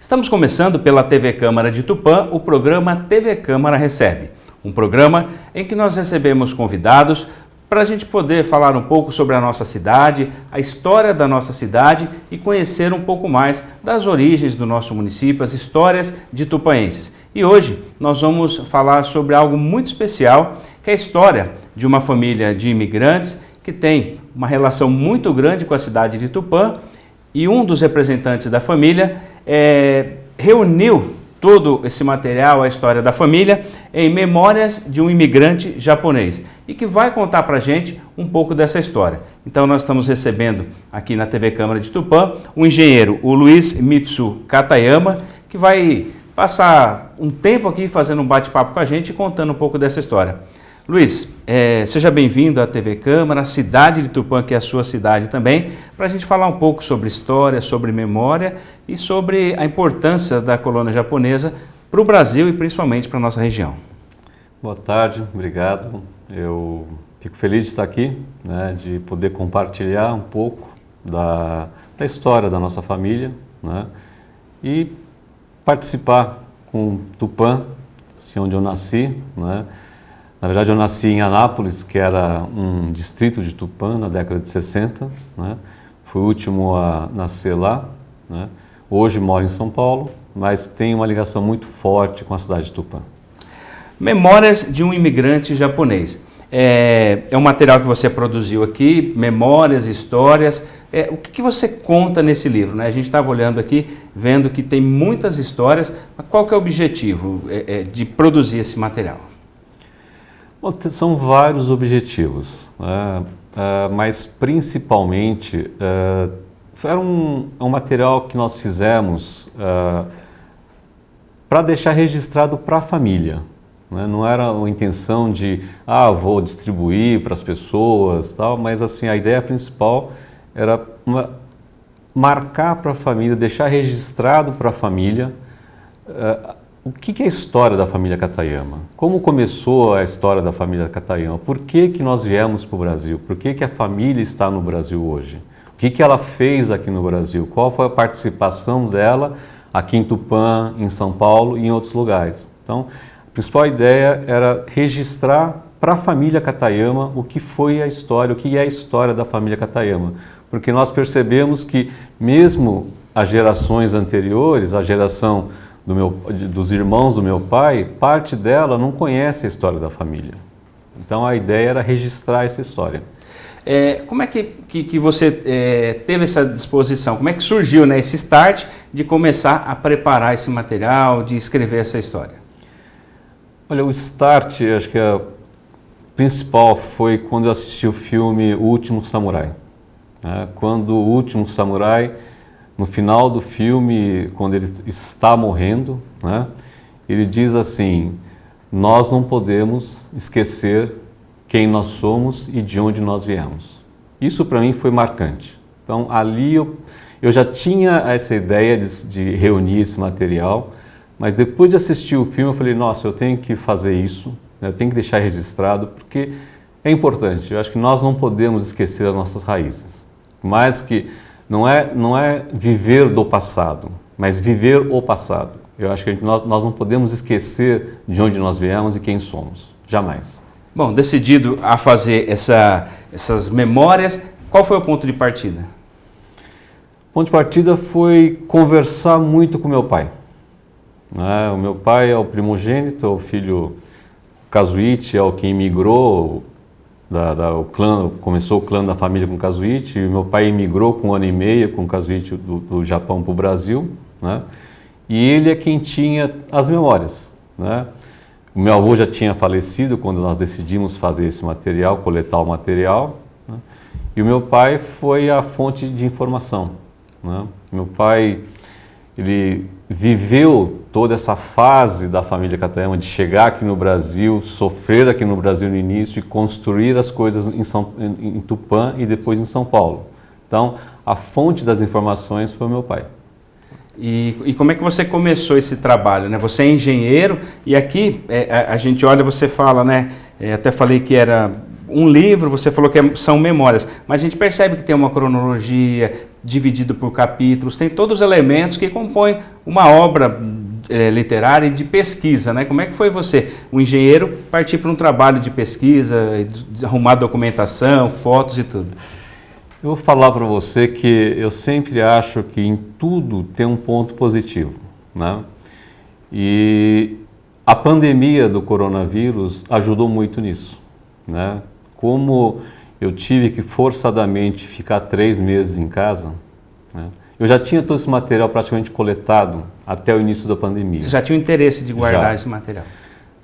Estamos começando pela TV Câmara de Tupã o programa TV Câmara Recebe. Um programa em que nós recebemos convidados para a gente poder falar um pouco sobre a nossa cidade, a história da nossa cidade e conhecer um pouco mais das origens do nosso município, as histórias de tupaenses. E hoje nós vamos falar sobre algo muito especial, que é a história de uma família de imigrantes que tem uma relação muito grande com a cidade de Tupã, e um dos representantes da família reuniu todo esse material, a história da família, em Memórias de um Imigrante Japonês, e que vai contar para a gente um pouco dessa história. Então nós estamos recebendo aqui na TV Câmara de Tupã o engenheiro, o Luiz Mitsu Katayama, que vai passar um tempo aqui fazendo um bate-papo com a gente e contando um pouco dessa história. Luiz, seja bem-vindo à TV Câmara, a cidade de Tupã, que é a sua cidade também, para a gente falar um pouco sobre história, sobre memória e sobre a importância da colônia japonesa para o Brasil e principalmente para a nossa região. Boa tarde, obrigado. Eu fico feliz de estar aqui, de poder compartilhar um pouco da história da nossa família, e participar com Tupã, onde eu nasci. Na verdade, eu nasci em Anápolis, que era um distrito de Tupã, na década de 60. Fui o último a nascer lá. Hoje moro em São Paulo, mas tenho uma ligação muito forte com a cidade de Tupã. Memórias de um Imigrante Japonês. É um material que você produziu aqui, memórias, histórias. O que você conta nesse livro? A gente estava olhando aqui, vendo que tem muitas histórias. Mas qual que é o objetivo de produzir esse material? Bom, são vários objetivos, mas principalmente era um material que nós fizemos para deixar registrado para a família. Não era uma intenção de, vou distribuir para as pessoas, tal, mas assim, a ideia principal era marcar para a família, deixar registrado para a família o que é a história da família Katayama? Como começou a história da família Katayama? Por que nós viemos para o Brasil? Por que a família está no Brasil hoje? O que ela fez aqui no Brasil? Qual foi a participação dela aqui em Tupã, em São Paulo e em outros lugares? Então, a principal ideia era registrar para a família Katayama o que foi a história, o que é a história da família Katayama. Porque nós percebemos que mesmo as gerações anteriores, a geração dos irmãos do meu pai, parte dela não conhece a história da família. Então a ideia era registrar essa história. Como é que você teve essa disposição? Como é que surgiu esse start de começar a preparar esse material, de escrever essa história? Olha, o start, acho que a principal foi quando eu assisti o filme O Último Samurai. Quando o Último Samurai, no final do filme, quando ele está morrendo, ele diz assim: nós não podemos esquecer quem nós somos e de onde nós viemos. Isso para mim foi marcante. Então ali eu já tinha essa ideia de reunir esse material, mas depois de assistir o filme eu falei, nossa, eu tenho que fazer isso, eu tenho que deixar registrado, porque é importante. Eu acho que nós não podemos esquecer as nossas raízes. Mais que não é viver do passado, mas viver o passado. Eu acho que nós não podemos esquecer de onde nós viemos e quem somos. Jamais. Bom, decidido a fazer essas memórias, qual foi o ponto de partida? O ponto de partida foi conversar muito com meu pai. O meu pai é o primogênito, é o filho Kazuichi, é o que imigrou. O clã, começou o clã da família com o Kazuichi, e meu pai emigrou com 1 ano e meio com o Kazuichi do Japão para o Brasil, e ele é quem tinha as memórias. O meu avô já tinha falecido quando nós decidimos fazer esse material, coletar o material, e o meu pai foi a fonte de informação. Meu pai, ele viveu toda essa fase da família Katayama de chegar aqui no Brasil, sofrer aqui no Brasil no início e construir as coisas em Tupã e depois em São Paulo. Então, a fonte das informações foi o meu pai. E como é que você começou esse trabalho? Você é engenheiro e aqui a gente olha, você fala, até falei que era um livro, você falou que são memórias, mas a gente percebe que tem uma cronologia, dividido por capítulos, tem todos os elementos que compõem uma obra literária e de pesquisa, né? Como é que foi você, um engenheiro, partir para um trabalho de pesquisa, arrumar documentação, fotos e tudo? Eu vou falar para você que eu sempre acho que em tudo tem um ponto positivo, né? E a pandemia do coronavírus ajudou muito nisso, né? Como eu tive que forçadamente ficar 3 meses em casa, né? Eu já tinha todo esse material praticamente coletado até o início da pandemia. Você já tinha o interesse de guardar esse material?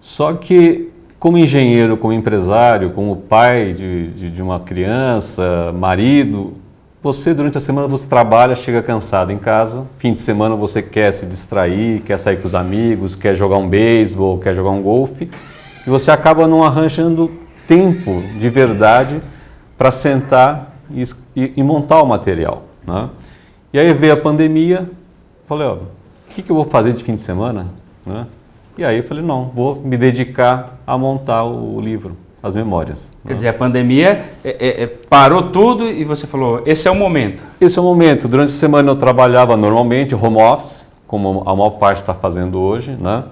Só que, como engenheiro, como empresário, como pai de uma criança, marido, você durante a semana você trabalha, chega cansado em casa, fim de semana você quer se distrair, quer sair com os amigos, quer jogar um beisebol, quer jogar um golfe, e você acaba não arranjando tempo de verdade para sentar e montar o material, né? E aí veio a pandemia, falei, ó, o que eu vou fazer de fim de semana, né? E aí eu falei, não, vou me dedicar a montar o livro, as memórias. Quer dizer, a pandemia parou tudo e você falou, esse é o momento. Esse é o momento. Durante a semana eu trabalhava normalmente, home office, como a maior parte está fazendo hoje, né?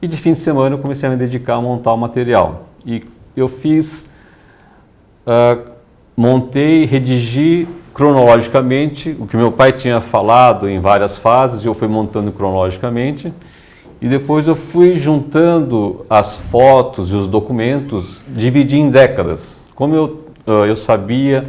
E de fim de semana eu comecei a me dedicar a montar o material. E eu fiz, montei, redigi cronologicamente o que meu pai tinha falado em várias fases e eu fui montando cronologicamente. E depois eu fui juntando as fotos e os documentos, dividi em décadas. Como eu sabia,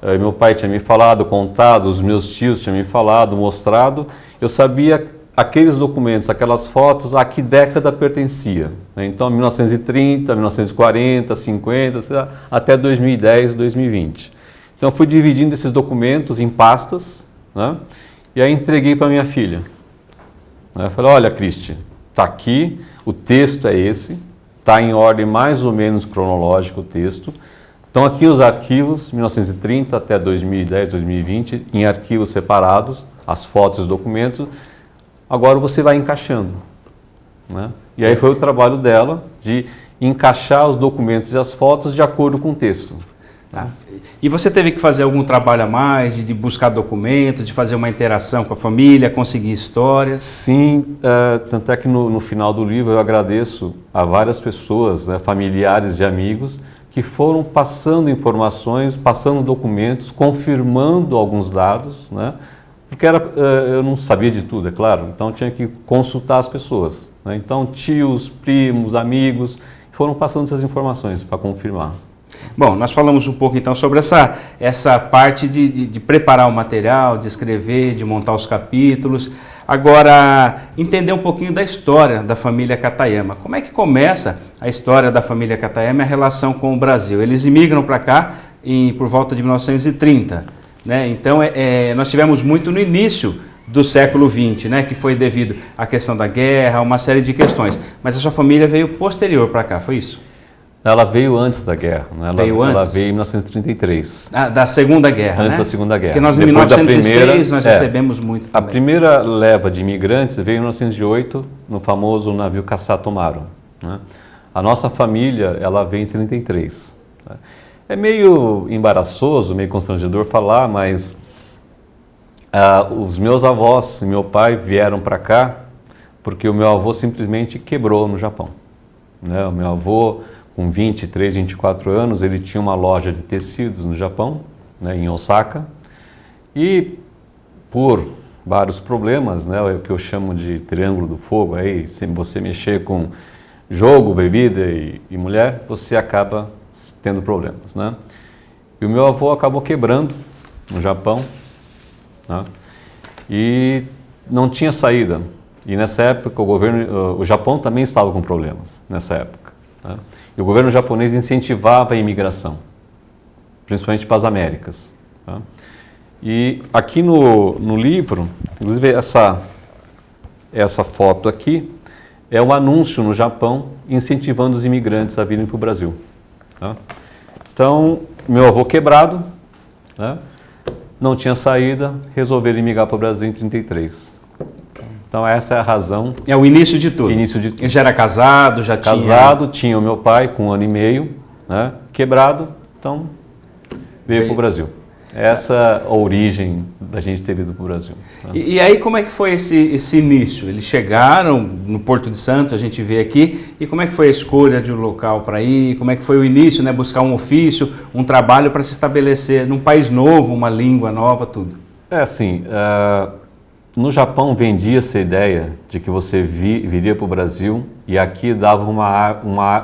meu pai tinha me falado, contado, os meus tios tinham me falado, mostrado, eu sabia aqueles documentos, aquelas fotos, a que década pertencia. Então, 1930, 1940, 50, até 2010, 2020. Então, eu fui dividindo esses documentos em pastas, né? E aí entreguei para minha filha. Eu falei, olha, Cristi, está aqui, o texto é esse, está em ordem mais ou menos cronológica o texto. Estão aqui os arquivos, 1930 até 2010, 2020, em arquivos separados, as fotos e os documentos. Agora você vai encaixando, né? E aí foi o trabalho dela de encaixar os documentos e as fotos de acordo com o texto. Tá. E você teve que fazer algum trabalho a mais, de buscar documentos, de fazer uma interação com a família, conseguir histórias? Sim, tanto é que no final do livro eu agradeço a várias pessoas, né, familiares e amigos, que foram passando informações, passando documentos, confirmando alguns dados, né, porque eu não sabia de tudo, é claro, então eu tinha que consultar as pessoas, né, então tios, primos, amigos, foram passando essas informações para confirmar. Bom, nós falamos um pouco então sobre essa parte de preparar o material, de escrever, de montar os capítulos. Agora, entender um pouquinho da história da família Katayama. Como é que começa a história da família Katayama e a relação com o Brasil? Eles imigram para cá por volta de 1930, né? Então, nós tivemos muito no início do século XX, né? Que foi devido à questão da guerra, uma série de questões. Mas a sua família veio posterior para cá, foi isso? Ela veio antes da guerra, né? Ela veio em 1933. Da Segunda Guerra, Antes né? da Segunda Guerra. Porque nós, em 1906, nós recebemos muito também. A primeira leva de imigrantes veio em 1908, no famoso navio Kasatomaru, né? A nossa família, ela veio em 1933. É meio embaraçoso, meio constrangedor falar, mas os meus avós e meu pai vieram para cá porque o meu avô simplesmente quebrou no Japão, né? O meu avô, com 23, 24 anos, ele tinha uma loja de tecidos no Japão, né, em Osaka, e por vários problemas, né, o que eu chamo de triângulo do fogo, aí, se você mexer com jogo, bebida e mulher, você acaba tendo problemas, né? E o meu avô acabou quebrando no Japão, né, e não tinha saída. E nessa época o Japão também estava com problemas, nessa época, né? E o governo japonês incentivava a imigração, principalmente para as Américas, tá? E aqui no livro, inclusive essa foto aqui, é um anúncio no Japão incentivando os imigrantes a virem para o Brasil, tá? Então, meu avô quebrado, né, não tinha saída, resolveram imigrar para o Brasil em 1933. Então essa é a razão. É o início de tudo. Início de tudo. Ele já era casado, já tinha... Casado, tinha o meu pai com 1 ano e meio, né? Quebrado, Então, veio para o Brasil. Essa é a origem da gente ter ido para o Brasil. Tá? E aí como é que foi esse início? Eles chegaram no Porto de Santos, a gente vê aqui, e como é que foi a escolha de um local para ir? Como é que foi o início, né? Buscar um ofício, um trabalho para se estabelecer num país novo, uma língua nova, tudo? É assim, no Japão vendia-se a ideia de que você viria para o Brasil e aqui dava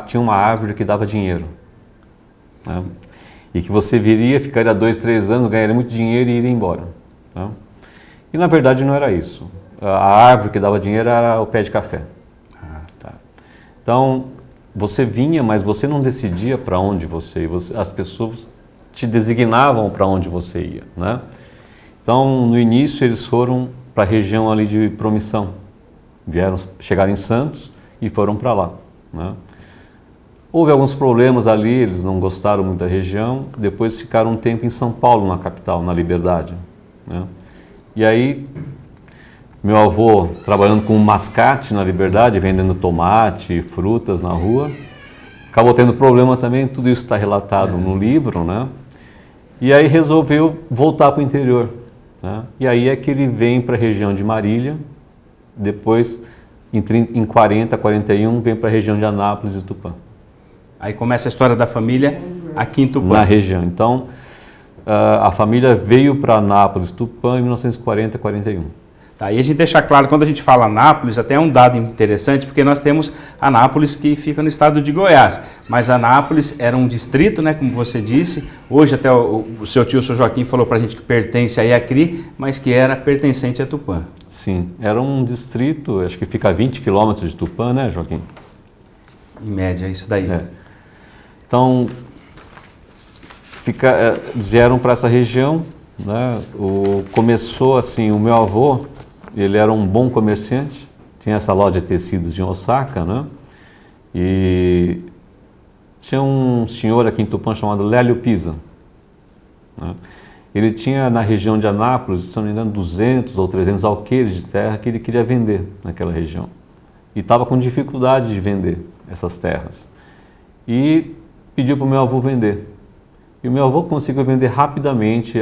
tinha uma árvore que dava dinheiro. Né? E que você viria, ficaria 2, 3 anos, ganharia muito dinheiro e iria embora. Tá? E na verdade não era isso. A árvore que dava dinheiro era o pé de café. Tá? Então, você vinha, mas você não decidia para onde você ia. As pessoas te designavam para onde você ia. Né? Então, no início, eles foram para a região ali de Promissão. Chegaram em Santos e foram para lá. Né? Houve alguns problemas ali, eles não gostaram muito da região, depois ficaram um tempo em São Paulo, na capital, na Liberdade. Né? E aí, meu avô trabalhando com mascate na Liberdade, vendendo tomate, frutas na rua, acabou tendo problema também, tudo isso está relatado no livro, né? E aí resolveu voltar para o interior. Né? E aí é que ele vem para a região de Marília, depois em 40, 41, vem para a região de Anápolis e Tupã. Aí começa a história da família aqui em Tupã. Na região. Então, a família veio para Anápolis, Tupã, em 1940, 41. Tá, e a gente deixa claro, quando a gente fala Anápolis, até é um dado interessante, porque nós temos Anápolis que fica no estado de Goiás, mas Anápolis era um distrito, né, como você disse, hoje até o seu tio, o seu Joaquim, falou para a gente que pertence a Iacri, mas que era pertencente a Tupã. Sim, era um distrito, acho que fica a 20 quilômetros de Tupã, né, Joaquim? Em média, isso daí. É. Então, eles vieram para essa região, né? Começou assim, o meu avô, ele era um bom comerciante, tinha essa loja de tecidos em Osaka, né? E tinha um senhor aqui em Tupã chamado Lélio Pisa. Né? Ele tinha na região de Anápolis, se não me engano, 200 ou 300 alqueires de terra que ele queria vender naquela região. E estava com dificuldade de vender essas terras. E pediu para o meu avô vender. E o meu avô conseguiu vender rapidamente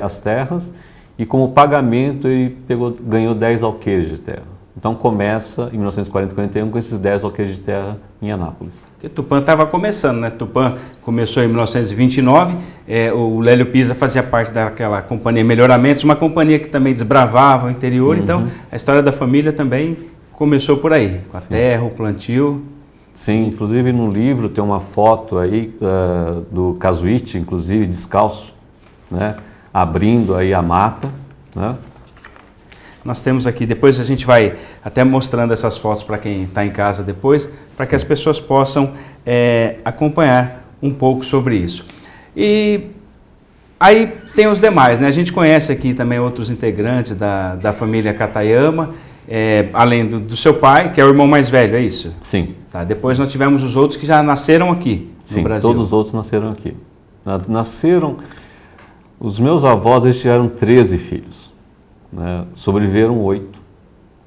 as terras e como pagamento ele ganhou 10 alqueires de terra. Então começa em 1940, 41 com esses 10 alqueires de terra em Anápolis. Porque Tupã estava começando, né? Tupã começou em 1929, o Lélio Pisa fazia parte daquela companhia Melhoramentos, uma companhia que também desbravava o interior, então a história da família também começou por aí, com a terra, o plantio. Sim, inclusive no livro tem uma foto aí do Casuíte, inclusive descalço, né, abrindo aí a mata, né? Nós temos aqui, depois a gente vai até mostrando essas fotos para quem está em casa depois, para que as pessoas possam acompanhar um pouco sobre isso. E aí tem os demais, né? A gente conhece aqui também outros integrantes da família Katayama, além do seu pai, que é o irmão mais velho, é isso? Sim. Tá, depois nós tivemos os outros que já nasceram aqui no Brasil. Sim, todos os outros nasceram aqui. Os meus avós, eles tiveram 13 filhos, né? Sobreviveram 8.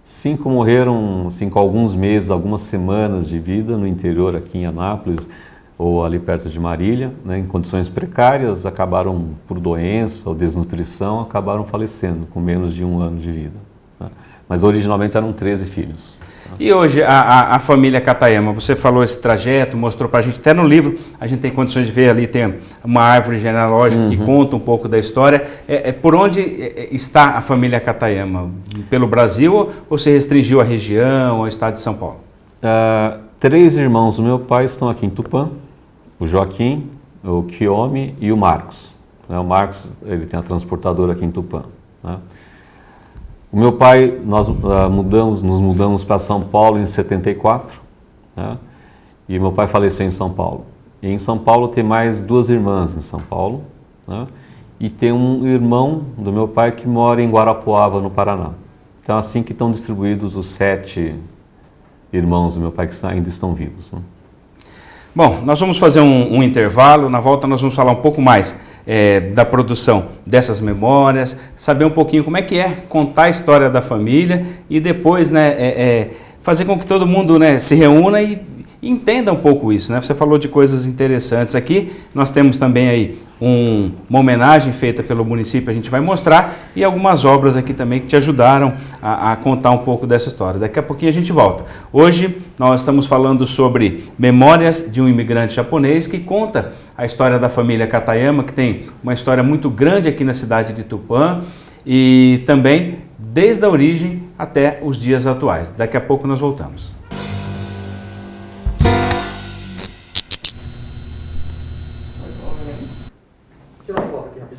5 morreram assim, com alguns meses, algumas semanas de vida no interior aqui em Anápolis ou ali perto de Marília, né? Em condições precárias, acabaram por doença ou desnutrição, acabaram falecendo com menos de 1 ano de vida. Né? Mas originalmente eram 13 filhos. E hoje a família Katayama, você falou esse trajeto, mostrou para a gente, até no livro a gente tem condições de ver ali, tem uma árvore genealógica que conta um pouco da história. Por onde está a família Katayama? Pelo Brasil ou se restringiu à região, ao estado de São Paulo? 3 irmãos do meu pai estão aqui em Tupã, o Joaquim, o Kiyomi e o Marcos. O Marcos, ele tem a transportadora aqui em Tupã. Né? O meu pai, nós nos mudamos para São Paulo em 74, né? E meu pai faleceu em São Paulo. E em São Paulo tem mais 2 irmãs em São Paulo, né? E tem um irmão do meu pai que mora em Guarapuava, no Paraná. Então assim que estão distribuídos os 7 irmãos do meu pai que ainda estão vivos. Né? Bom, nós vamos fazer um intervalo, na volta nós vamos falar um pouco mais da produção dessas memórias, saber um pouquinho como é que é contar a história da família e depois, né, fazer com que todo mundo, né, se reúna e e entenda um pouco isso, né? Você falou de coisas interessantes aqui, nós temos também aí uma homenagem feita pelo município, a gente vai mostrar, e algumas obras aqui também que te ajudaram a contar um pouco dessa história. Daqui a pouquinho a gente volta. Hoje nós estamos falando sobre Memórias de um Imigrante Japonês, que conta a história da família Katayama, que tem uma história muito grande aqui na cidade de Tupã, e também desde a origem até os dias atuais. Daqui a pouco nós voltamos.